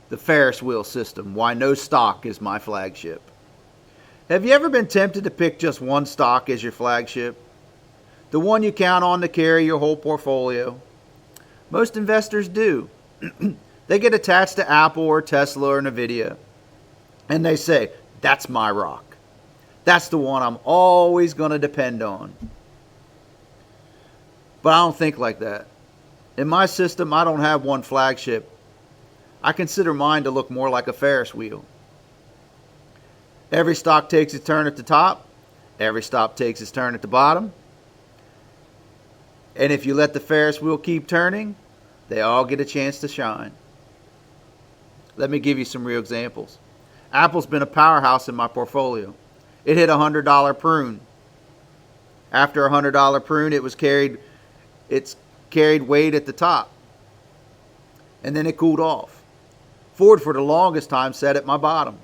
The Ferris wheel system, why no stock is my flagship. Have you ever been tempted to pick just one stock as your flagship? The one you count on to carry your whole portfolio? Most investors do. They get attached to Apple or Tesla or Nvidia, and they say, that's my rock. That's the one I'm always going to depend on. But I don't think like that. In my system, I don't have one flagship. I consider mine to look more like a Ferris wheel. Every stock takes its turn at the top. Every stock takes its turn at the bottom. And if you let the Ferris wheel keep turning, they all get a chance to shine. Let me give you some real examples. Apple's been a powerhouse in my portfolio. It hit a $100 prune. After a $100 prune, it's carried weight at the top. And then it cooled off. Ford, for the longest time, sat at my bottom.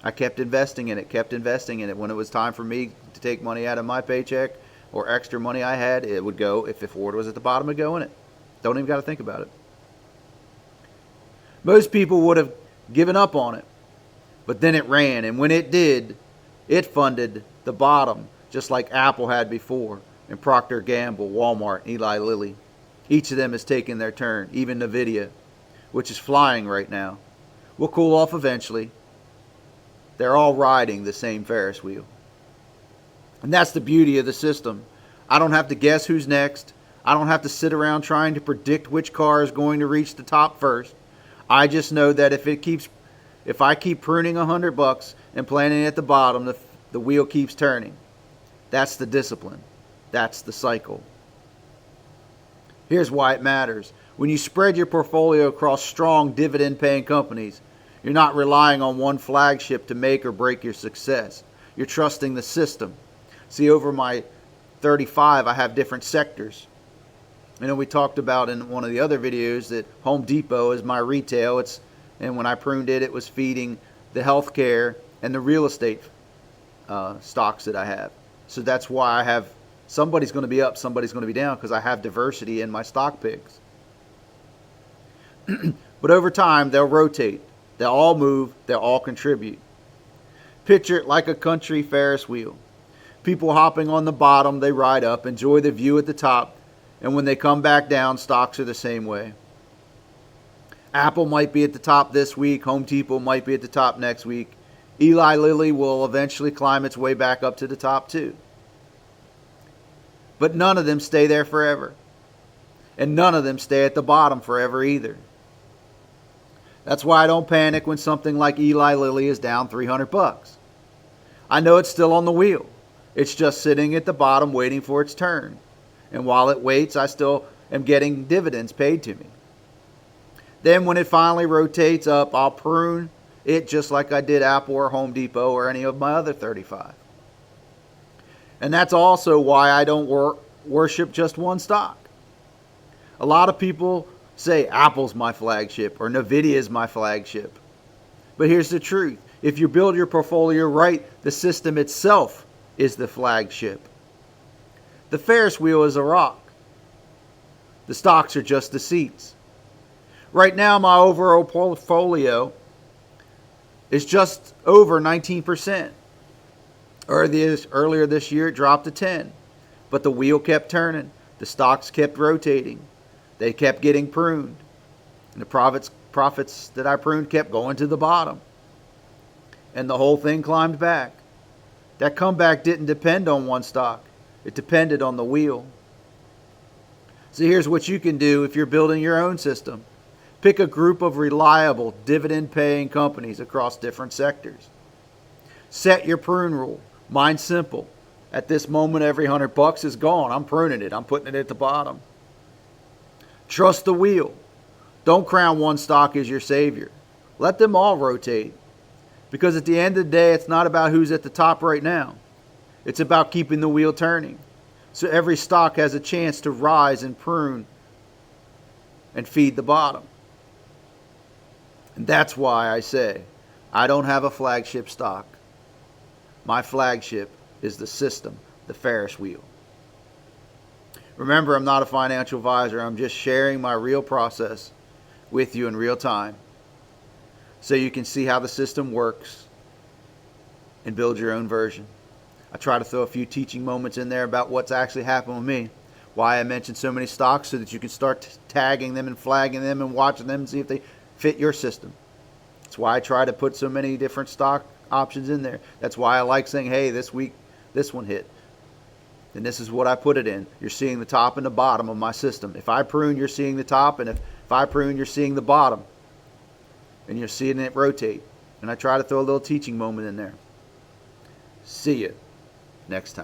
I kept investing in it, When it was time for me to take money out of my paycheck or extra money I had, it would go. If Ford was at the bottom, it would go in it. Don't even got to think about it. Most people would have given up on it. But then it ran, and when it did, it funded the bottom, just like Apple had before, and Procter & Gamble, Walmart, Eli Lilly. Each of them has taken their turn, even Nvidia, which is flying right now, will cool off eventually. They're all riding the same Ferris wheel. And that's the beauty of the system. I don't have to guess who's next. I don't have to sit around trying to predict which car is going to reach the top first. I just know that if I keep pruning $100 and planting at the bottom, the wheel keeps turning. That's the discipline. That's the cycle. Here's why it matters. When you spread your portfolio across strong dividend-paying companies, you're not relying on one flagship to make or break your success. You're trusting the system. See, over my 35, I have different sectors. We talked about in one of the other videos that Home Depot is my retail. And when I pruned it, it was feeding the healthcare and the real estate stocks that I have. So that's why I have somebody's going to be up, somebody's going to be down, because I have diversity in my stock picks. But over time, they'll rotate. They'll all move. They'll all contribute. Picture it like a country Ferris wheel. People hopping on the bottom, they ride up, enjoy the view at the top, and when they come back down, stocks are the same way. Apple might be at the top this week. Home Depot might be at the top next week. Eli Lilly will eventually climb its way back up to the top too. But none of them stay there forever. And none of them stay at the bottom forever either. That's why I don't panic when something like Eli Lilly is down $300. I know it's still on the wheel. It's just sitting at the bottom waiting for its turn. And while it waits, I still am getting dividends paid to me. Then when it finally rotates up, I'll prune it just like I did Apple or Home Depot or any of my other 35. And that's also why I don't worship just one stock. A lot of people say Apple's my flagship or Nvidia is my flagship. But here's the truth. If you build your portfolio right, the system itself is the flagship. The Ferris wheel is a rock. The stocks are just the seats. Right now, my overall portfolio is just over 19%. Earlier this year, it dropped to 10. But the wheel kept turning. The stocks kept rotating. They kept getting pruned. And the profits that I pruned kept going to the bottom. And the whole thing climbed back. That comeback didn't depend on one stock. It depended on the wheel. So here's what you can do if you're building your own system. Pick a group of reliable dividend-paying companies across different sectors. Set your prune rule. Mine's simple. At this moment, every $100 is gone. I'm pruning it. I'm putting it at the bottom. Trust the wheel. Don't crown one stock as your savior. Let them all rotate. Because at the end of the day, it's not about who's at the top right now. It's about keeping the wheel turning. So every stock has a chance to rise and prune and feed the bottom. And that's why I say, I don't have a flagship stock. My flagship is the system, the Ferris wheel. Remember, I'm not a financial advisor. I'm just sharing my real process. with you in real time so you can see how the system works and build your own version. I try to throw a few teaching moments in there about what's actually happened with me, why I mentioned so many stocks, so that you can start tagging them and flagging them and watching them and see if they fit your system. That's why I try to put so many different stock options in there. That's why I like saying, hey, this week this one hit, and this is what I put it in. You're seeing the top and the bottom of my system. If I prune, you're seeing the top, and if I prune, you're seeing the bottom, and you're seeing it rotate. And I try to throw a little teaching moment in there. See you next time.